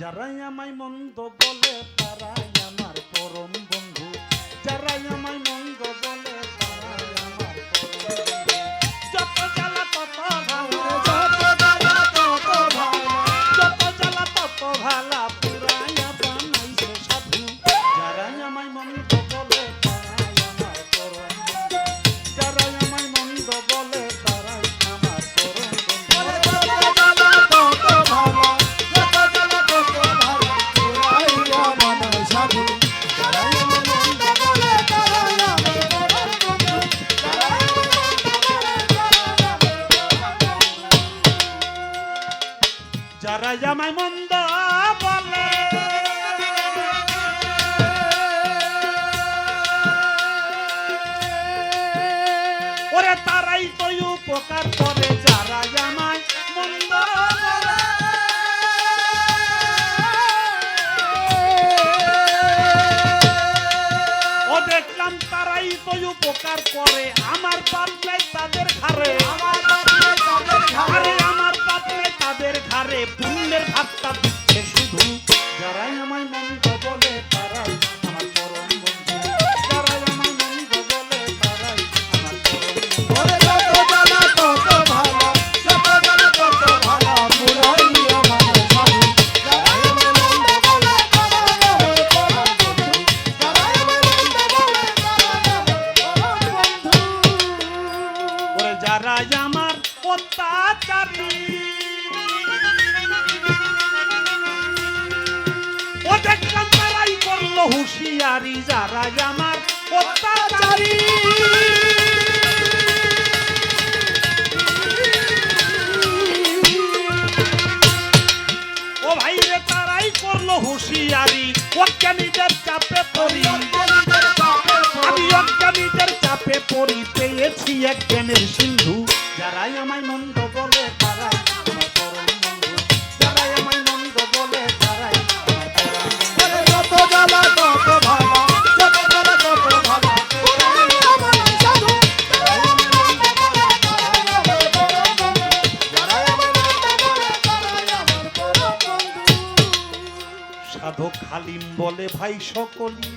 যারাই আমায় মন্দ বলে তারাই আমার পরম বন্ধু। যারাই আমায় মন্দ বলে তারাই আমার পরম বন্ধু। যত জ্বালা তত ভালো, যত জ্বালা তত ভালো, যত জ্বালা তত ভালা পুরাইয়া বানাইছে সাধু। যারাই আমায় মন্দ বলে তারাই আমার পরম বন্ধু। যারাই আমায় মন্দ বলে তারাই আমার পরম বন্ধু। যারা আমায় মন্দ বলে ওরে তারাই তো উপকার করে। যারা আমায় মন্দ বলে ও দেখলাম তারাই তো উপকার করে। আমার পাপ নাই তাদের ঘাড়ে, আরে আমার পাপ নাই তাদের ঘাড়ে, পুণ্যের ভাগটা দিচ্ছে শুধু। যারাই আমায় মন্দ বলে তারাই আমার পরম বন্ধু। যারাই আমায় মন্দ বলে তারাই আমার পরম বন্ধু। যারা আমার অত্যাচারী ও দেখলাম তারাই করলো হুঁশিয়ারি। যারা আমার অত্যাচারী ও ভাই রে তারাই করলো হুঁশিয়ারি। অজ্ঞানীদের চাপে পড়ি আমি, অজ্ঞানীদের চাপে পড়ি পেয়েছি এক জ্ঞানের সিন্ধু। যারাই আমায় মন্দ বলে তারাই আমার পরম বন্ধু। যারাই আমায় মন্দ বলে তারাই আমার পরম বন্ধু। যত জ্বালা তত ভালো, যত জ্বালা তত ভালো, সাধক হালিম বলে ভাই সকলি